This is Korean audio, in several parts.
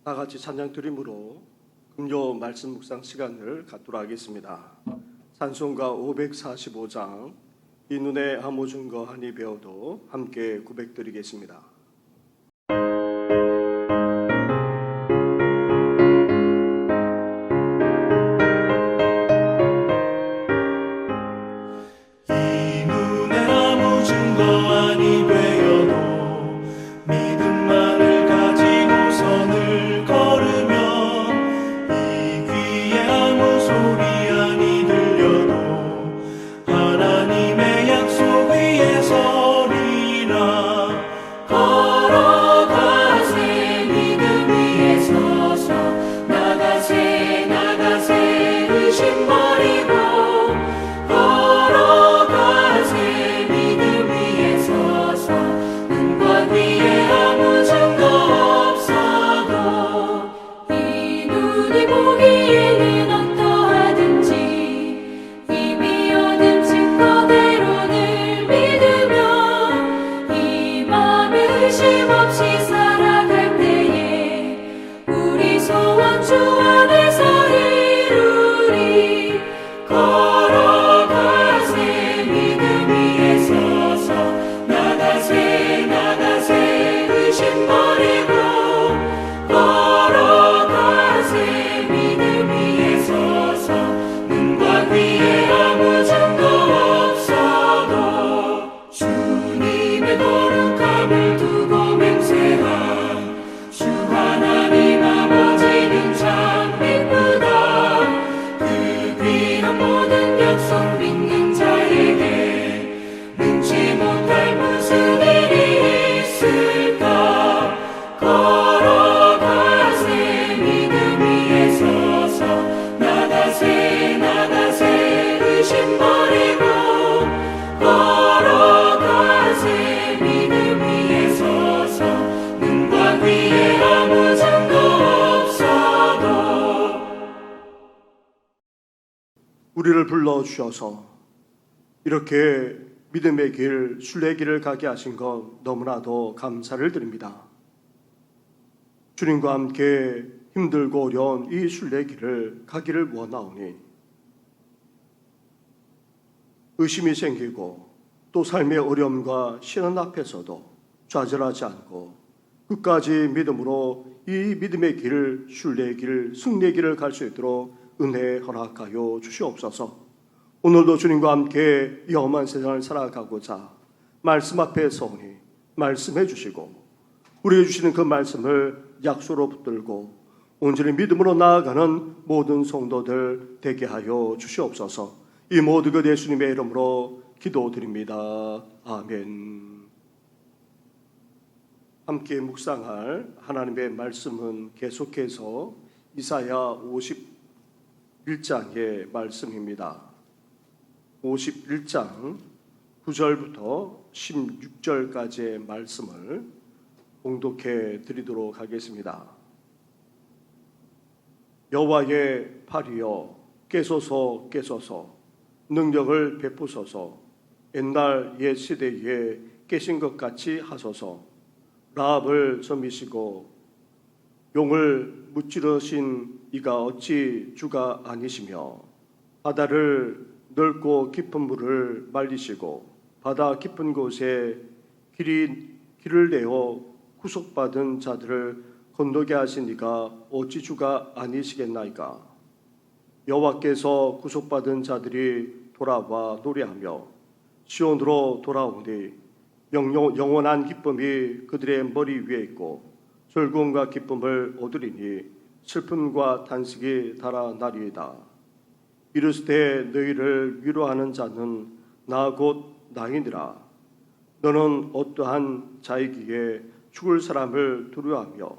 다 같이 찬양 드림으로 금요 말씀 묵상 시간을 갖도록 하겠습니다. 찬송가 545장 이 눈에 아무 증거 하니 배워도 함께 고백드리겠습니다. 우리를 불러주셔서 이렇게 믿음의 길, 순례의 길을 가게 하신 것 너무나도 감사를 드립니다. 주님과 함께 힘들고 어려운 이 순례의 길을 가기를 원하오니 의심이 생기고 또 삶의 어려움과 시련 앞에서도 좌절하지 않고 끝까지 믿음으로 이 믿음의 길, 순례의 길, 승리의 길을 갈 수 있도록 은혜 허락하여 주시옵소서. 오늘도 주님과 함께 이 험한 세상을 살아가고자 말씀 앞에 서오니 말씀해 주시고 우리에게 주시는 그 말씀을 약속으로 붙들고 온전히 믿음으로 나아가는 모든 성도들 되게 하여 주시옵소서. 이 모든 것 예수님의 이름으로 기도드립니다. 아멘. 함께 묵상할 하나님의 말씀은 계속해서 이사야 51장의 말씀입니다. 51장 9절부터 16절까지의 말씀을 봉독해 드리도록 하겠습니다. 여호와의 팔이여 깨소서 깨소서 능력을 베푸소서 옛날 옛 시대에 깨신 것 같이 하소서 라합을 섬기시고 용을 무찌르신 이가 어찌 주가 아니시며 바다를 넓고 깊은 물을 말리시고 바다 깊은 곳에 길을 내어 구속받은 자들을 건너게 하신 이가 어찌 주가 아니시겠나이까. 여호와께서 구속받은 자들이 돌아와 노래하며 시온으로 돌아오니 영원한 기쁨이 그들의 머리 위에 있고 즐거움과 기쁨을 얻으리니 슬픔과 탄식이 달아나리이다. 이르시되 너희를 위로하는 자는 나 곧 나이니라. 너는 어떠한 자이기에 죽을 사람을 두려워하며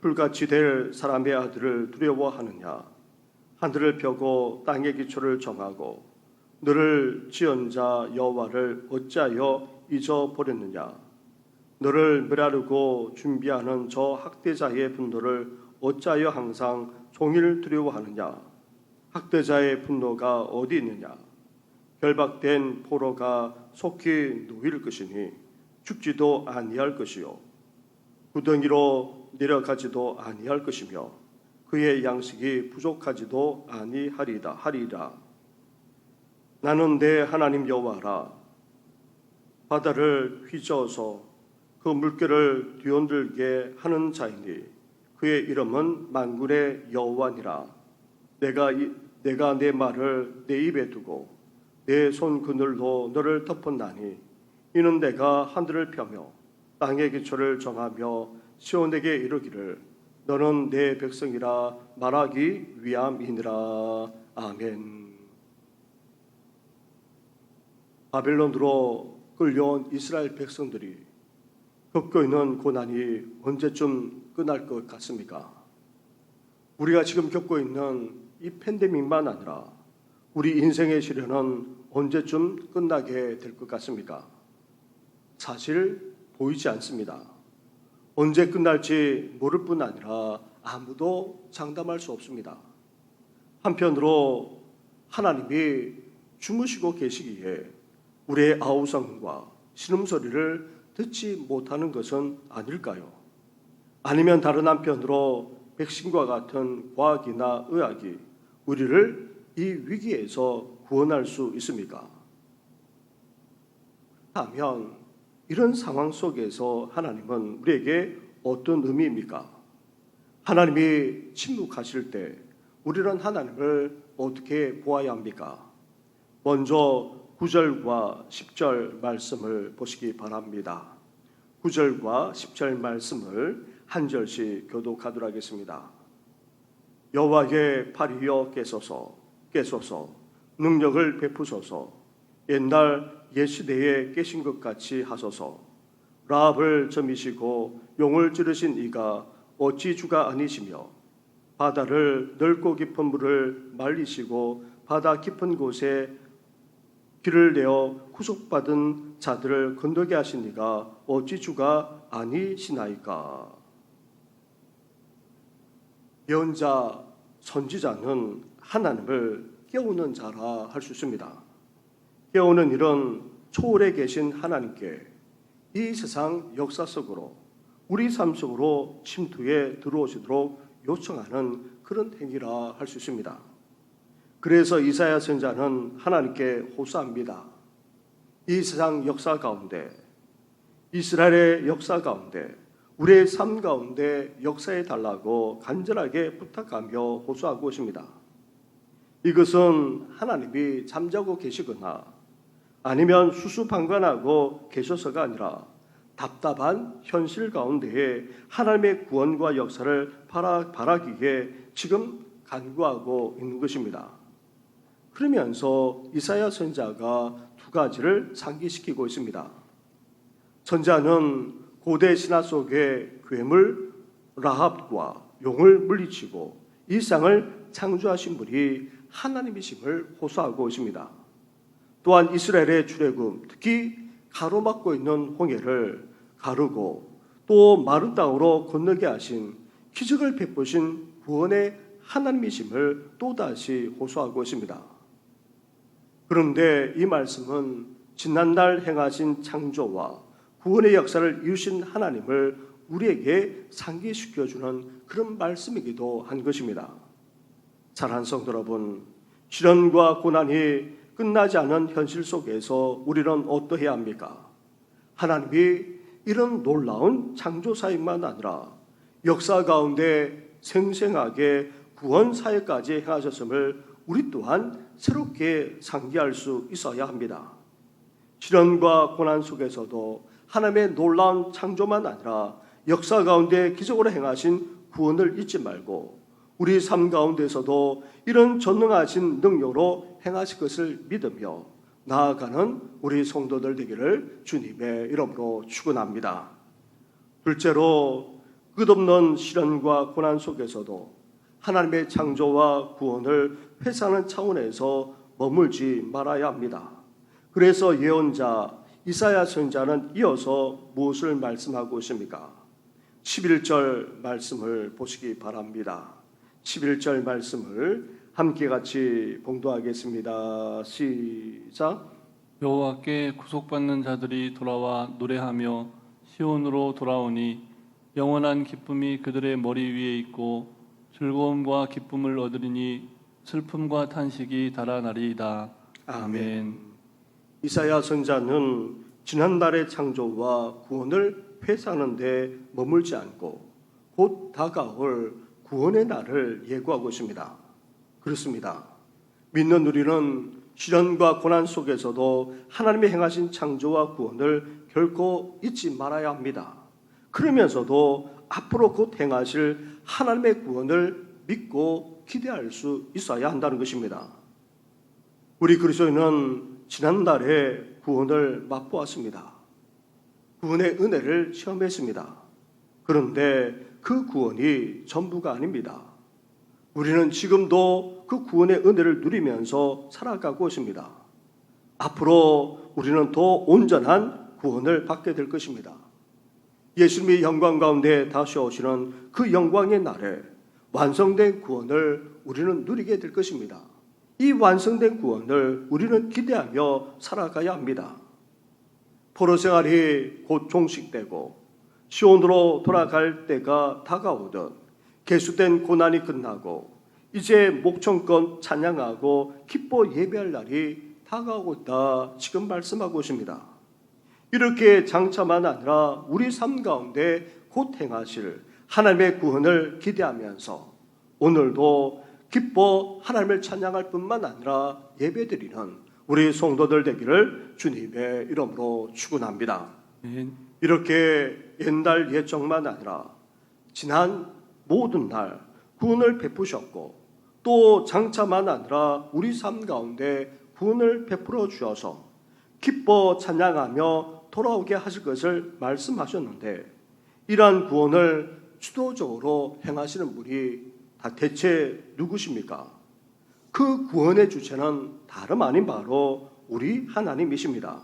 불같이 될 사람의 아들을 두려워하느냐. 하늘을 펴고 땅의 기초를 정하고 너를 지은 자 여호와를 어찌하여 잊어버렸느냐. 너를 멸하려고 준비하는 저 학대자의 분노를 어찌하여 항상 종일 두려워하느냐. 학대자의 분노가 어디 있느냐. 결박된 포로가 속히 놓일 것이니 죽지도 아니할 것이요 구덩이로 내려가지도 아니할 것이며 그의 양식이 부족하지도 아니하리라. 나는 내 하나님 여호와라. 바다를 휘저어서 그 물결을 뒤흔들게 하는 자이니 그의 이름은 만군의 여호와니라. 내가 내 말을 내 입에 두고 내 손 그늘로 너를 덮었나니 이는 내가 하늘을 펴며 땅의 기초를 정하며 시온에게 이르기를 너는 내 백성이라 말하기 위함이니라. 아멘. 바벨론으로 끌려온 이스라엘 백성들이 겪고 있는 고난이 언제쯤 끝날 것 같습니까? 우리가 지금 겪고 있는 이 팬데믹만 아니라 우리 인생의 시련은 언제쯤 끝나게 될 것 같습니까? 사실 보이지 않습니다. 언제 끝날지 모를 뿐 아니라 아무도 장담할 수 없습니다. 한편으로 하나님이 주무시고 계시기에 우리의 아우성과 신음소리를 듣지 못하는 것은 아닐까요? 아니면 다른 한편으로 백신과 같은 과학이나 의학이 우리를 이 위기에서 구원할 수 있습니까? 하면 이런 상황 속에서 하나님은 우리에게 어떤 의미입니까? 하나님이 침묵하실 때 우리는 하나님을 어떻게 보아야 합니까? 먼저 9절과 10절 말씀을 보시기 바랍니다. 9절과 10절 말씀을 한 절씩 교독하도록 하겠습니다. 여호와의 팔이여 깨소서 능력을 베푸소서 옛날 옛시대에 깨신 것 같이 하소서. 라합을 점이시고 용을 찌르신 이가 어찌 주가 아니시며 바다를 넓고 깊은 물을 말리시고 바다 깊은 곳에 길을 내어 구속받은 자들을 건너게 하신 이가 어찌 주가 아니시나이까. 예언자 선지자는 하나님을 깨우는 자라 할 수 있습니다. 깨우는 일은 초월에 계신 하나님께 이 세상 역사 속으로 우리 삶 속으로 침투해 들어오시도록 요청하는 그런 행위라 할 수 있습니다. 그래서 이사야 선지자는 하나님께 호소합니다. 이 세상 역사 가운데, 이스라엘의 역사 가운데, 우리의 삶 가운데 역사해 달라고 간절하게 부탁하며 호소하고 있습니다. 이것은 하나님이 잠자고 계시거나 아니면 수수방관하고 계셔서가 아니라 답답한 현실 가운데에 하나님의 구원과 역사를 바라기에 지금 간구하고 있는 것입니다. 그러면서 이사야 선지자가 두 가지를 상기시키고 있습니다. 선지자는 고대 신화 속의 괴물 라합과 용을 물리치고 이 세상을 창조하신 분이 하나님이심을 호소하고 있습니다. 또한 이스라엘의 출애굽, 특히 가로막고 있는 홍해를 가르고 또 마른 땅으로 건너게 하신 기적을 베푸신 구원의 하나님이심을 또다시 호소하고 있습니다. 그런데 이 말씀은 지난날 행하신 창조와 구원의 역사를 이루신 하나님을 우리에게 상기시켜주는 그런 말씀이기도 한 것입니다. 사랑하는 성도 여러분, 시련과 고난이 끝나지 않은 현실 속에서 우리는 어떠해야 합니까? 하나님이 이런 놀라운 창조사역만 아니라 역사 가운데 생생하게 구원 사역까지 행하셨음을 우리 또한 새롭게 상기할 수 있어야 합니다. 시련과 고난 속에서도 하나님의 놀라운 창조만 아니라 역사 가운데 기적으로 행하신 구원을 잊지 말고 우리 삶 가운데서도 이런 전능하신 능력으로 행하실 것을 믿으며 나아가는 우리 성도들 되기를 주님의 이름으로 축원합니다. 둘째로 끝없는 시련과 고난 속에서도 하나님의 창조와 구원을 회상하는 차원에서 머물지 말아야 합니다. 그래서 예언자 이사야 선지자는 이어서 무엇을 말씀하고 있습니까? 11절 말씀을 보시기 바랍니다. 11절 말씀을 함께 같이 봉독하겠습니다. 시작. 여호와께 구속받는 자들이 돌아와 노래하며 시온으로 돌아오니 영원한 기쁨이 그들의 머리 위에 있고 즐거움과 기쁨을 얻으리니 슬픔과 탄식이 달아나리이다. 아멘. 이사야 선자는 지난날의 창조와 구원을 회상하는 데 머물지 않고 곧 다가올 구원의 날을 예고하고 있습니다. 그렇습니다. 믿는 우리는 시련과 고난 속에서도 하나님의 행하신 창조와 구원을 결코 잊지 말아야 합니다. 그러면서도 앞으로 곧 행하실 하나님의 구원을 믿고 기대할 수 있어야 한다는 것입니다. 우리 그리스도인은 지난달에 구원을 맛보았습니다. 구원의 은혜를 체험했습니다. 그런데 그 구원이 전부가 아닙니다. 우리는 지금도 그 구원의 은혜를 누리면서 살아가고 있습니다. 앞으로 우리는 더 온전한 구원을 받게 될 것입니다. 예수님이 영광 가운데 다시 오시는 그 영광의 날에 완성된 구원을 우리는 누리게 될 것입니다. 이 완성된 구원을 우리는 기대하며 살아가야 합니다. 포로 생활이 곧 종식되고 시온으로 돌아갈 때가 다가오듯 계수된 고난이 끝나고 이제 목청껏 찬양하고 기뻐 예배할 날이 다가오고 있다 지금 말씀하고 있습니다. 이렇게 장차만 아니라 우리 삶 가운데 곧 행하실 하나님의 구원을 기대하면서 오늘도 기뻐 하나님을 찬양할 뿐만 아니라 예배드리는 우리 성도들 되기를 주님의 이름으로 축원합니다. 이렇게 옛날 예정만 아니라 지난 모든 날 구원을 베푸셨고 또 장차만 아니라 우리 삶 가운데 구원을 베풀어 주셔서 기뻐 찬양하며 돌아오게 하실 것을 말씀하셨는데 이러한 구원을 주도적으로 행하시는 분이 다 대체 누구십니까? 그 구원의 주체는 다름 아닌 바로 우리 하나님이십니다.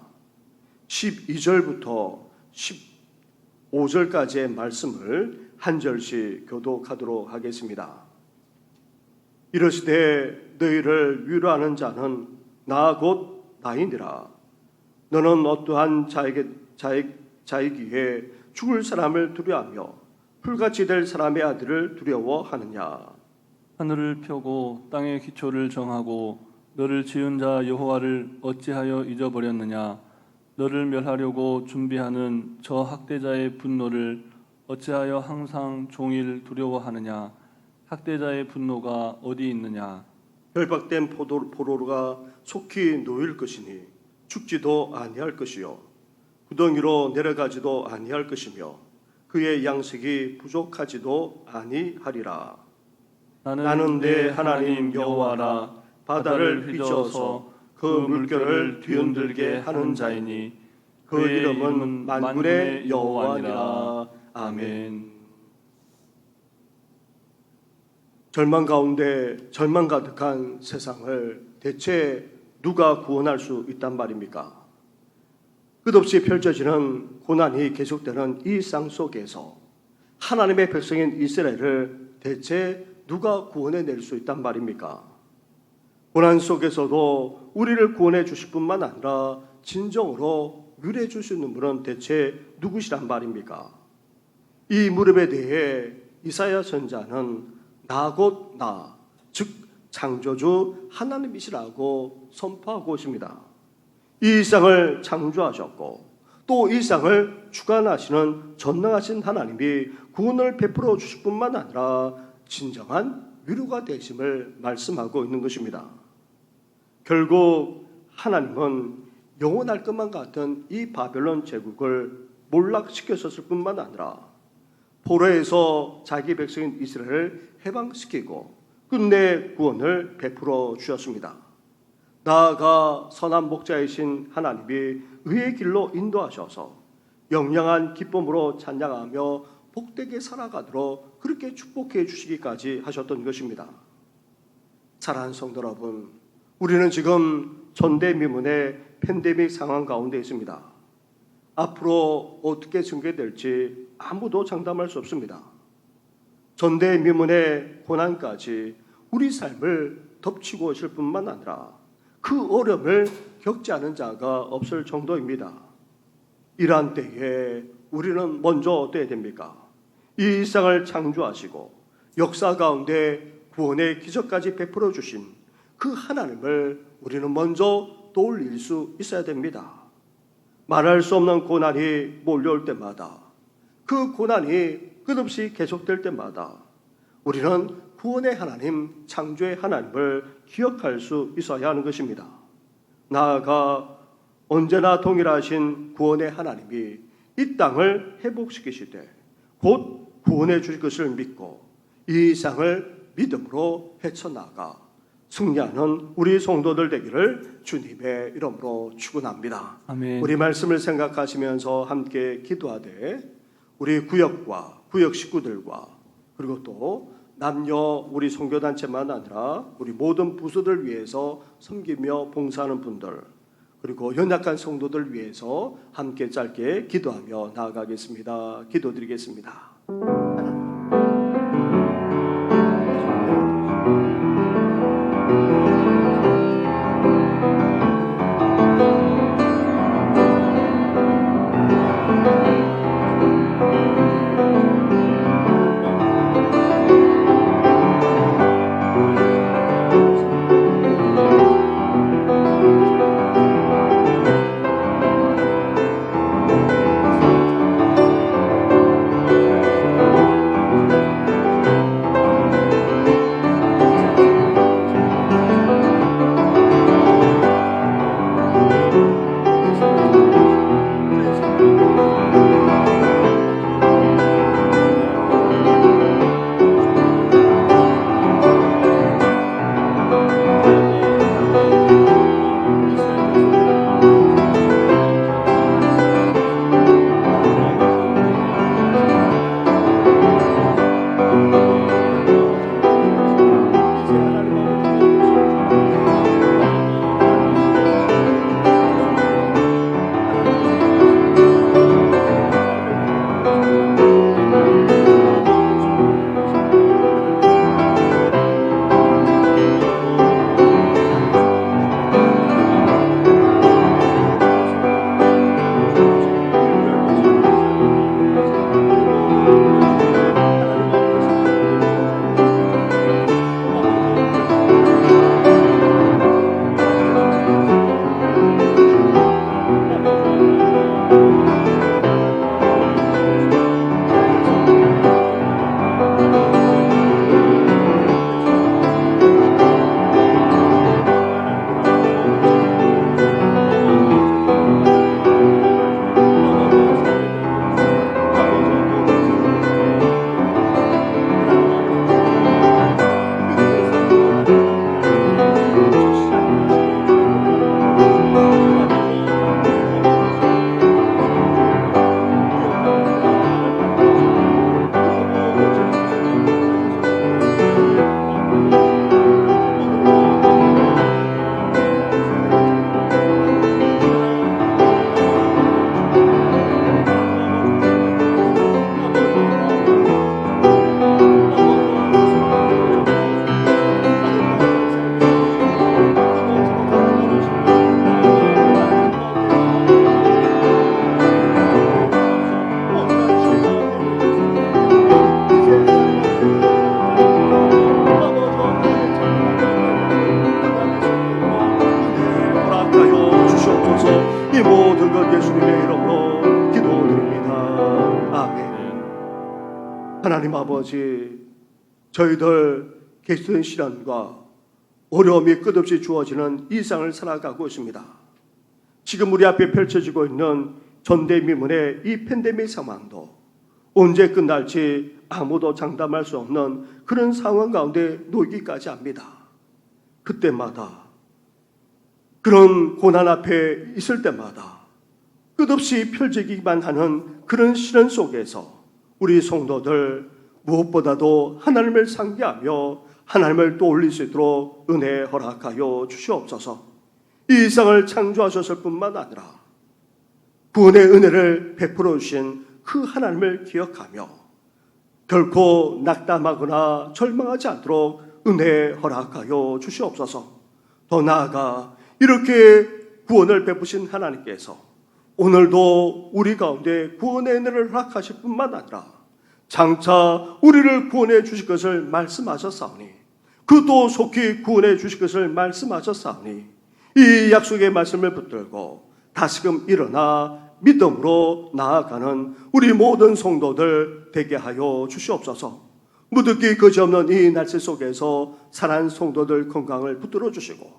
12절부터 15절까지의 말씀을 한 절씩 교독하도록 하겠습니다. 이르시되 너희를 위로하는 자는 나 곧 나이니라. 너는 어떠한 자이기에 죽을 사람을 두려워하며 풀같이 될 사람의 아들을 두려워하느냐. 하늘을 펴고 땅의 기초를 정하고 너를 지은 자 여호와를 어찌하여 잊어버렸느냐. 너를 멸하려고 준비하는 저 학대자의 분노를 어찌하여 항상 종일 두려워하느냐. 학대자의 분노가 어디 있느냐. 결박된 포로가 속히 놓일 것이니 죽지도 아니할 것이요 구덩이로 내려가지도 아니할 것이며 그의 양식이 부족하지도 아니하리라. 나는 내 하나님 여호와라. 바다를 휘저어서 그 물결을 뒤흔들게 하는 자이니 그 이름은 만군의 여호와니라. 아멘. 절망 가운데 절망 가득한 세상을 대체 누가 구원할 수 있단 말입니까? 끝없이 펼쳐지는 고난이 계속되는 이 상 속에서 하나님의 백성인 이스라엘을 대체 누가 구원해낼 수 있단 말입니까? 고난 속에서도 우리를 구원해 주실 뿐만 아니라 진정으로 위로해 줄 수 있는 분은 대체 누구시란 말입니까? 이 무릎에 대해 이사야 선자는 나 곧 나, 즉 창조주 하나님이시라고 선포하고 있습니다. 이 세상을 창조하셨고 또 이 세상을 주관하시는 전능하신 하나님이 구원을 베풀어 주실 뿐만 아니라 진정한 위로가 되심을 말씀하고 있는 것입니다. 결국 하나님은 영원할 것만 같은 이 바벨론 제국을 몰락시켰을 뿐만 아니라 포로에서 자기 백성인 이스라엘을 해방시키고 끝내 구원을 베풀어 주셨습니다. 나아가 선한 목자이신 하나님이 의의 길로 인도하셔서 영영한 기쁨으로 찬양하며 복되게 살아가도록 그렇게 축복해 주시기까지 하셨던 것입니다. 사랑하는 성도 여러분, 우리는 지금 전대미문의 팬데믹 상황 가운데 있습니다. 앞으로 어떻게 전개될지 아무도 장담할 수 없습니다. 전대미문의 고난까지 우리 삶을 덮치고 있을 뿐만 아니라 그 어려움을 겪지 않은 자가 없을 정도입니다. 이러한 때에 우리는 먼저 어때야 됩니까? 이 일상을 창조하시고 역사 가운데 구원의 기적까지 베풀어 주신 그 하나님을 우리는 먼저 떠올릴 수 있어야 됩니다. 말할 수 없는 고난이 몰려올 때마다, 그 고난이 끝없이 계속될 때마다 우리는 구원의 하나님, 창조의 하나님을 기억할 수 있어야 하는 것입니다. 나아가 언제나 동일하신 구원의 하나님이 이 땅을 회복시키시되 곧 구원해 주실 것을 믿고 이 세상을 믿음으로 헤쳐나가 승리하는 우리 성도들 되기를 주님의 이름으로 축원합니다. 아멘. 우리 말씀을 생각하시면서 함께 기도하되 우리 구역과 구역 식구들과 그리고 또 남녀 우리 선교단체만 아니라 우리 모든 부서들 위해서 섬기며 봉사하는 분들 그리고 연약한 성도들 위해서 함께 짧게 기도하며 나아가겠습니다. 기도드리겠습니다. 이 모든 것 예수님의 이름으로 기도드립니다. 아멘. 하나님 아버지, 저희들 계속된 시련과 어려움이 끝없이 주어지는 이 세상을 살아가고 있습니다. 지금 우리 앞에 펼쳐지고 있는 전대미문의 이 팬데믹 상황도 언제 끝날지 아무도 장담할 수 없는 그런 상황 가운데 놓이기까지 합니다. 그때마다 그런 고난 앞에 있을 때마다 끝없이 펼쳐지기만 하는 그런 시련 속에서 우리 성도들 무엇보다도 하나님을 상기하며 하나님을 떠올릴 수 있도록 은혜 허락하여 주시옵소서. 이 세상을 창조하셨을 뿐만 아니라 구원의 은혜를 베풀어 주신 그 하나님을 기억하며 결코 낙담하거나 절망하지 않도록 은혜 허락하여 주시옵소서. 더 나아가 이렇게 구원을 베푸신 하나님께서 오늘도 우리 가운데 구원의 은혜를 허락하실 뿐만 아니라 장차 우리를 구원해 주실 것을 말씀하셨사오니 그 또 속히 구원해 주실 것을 말씀하셨사오니 이 약속의 말씀을 붙들고 다시금 일어나 믿음으로 나아가는 우리 모든 성도들 되게 하여 주시옵소서. 무득기 그지없는 이 날씨 속에서 살아난 성도들 건강을 붙들어 주시고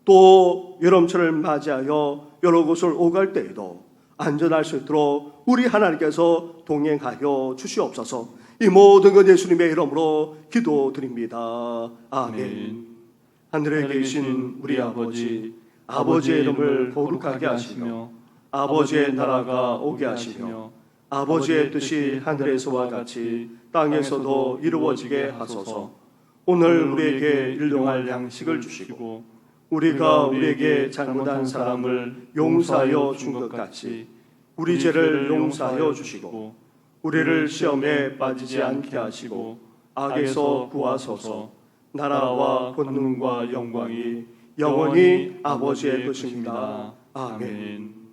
또 여름철을 맞이하여 여러 곳을 오갈 때에도 안전할 수 있도록 우리 하나님께서 동행하여 주시옵소서. 이 모든 것 예수님의 이름으로 기도드립니다. 아멘. 하늘에 계신 우리 아버지, 아버지의 이름을 거룩하게 하시며 아버지의 나라가 오게 하시며 아버지의 뜻이 하늘에서와 같이 땅에서도 이루어지게 하소서. 오늘 우리에게 일용할 양식을 주시고 우리가 우리에게 잘못한 사람을 용서하여 준 것 같이 우리 죄를 용서하여 주시고 우리를 시험에 빠지지 않게 하시고 악에서 구하소서. 나라와 권능과 영광이 영원히 아버지의 것입니다. 아멘.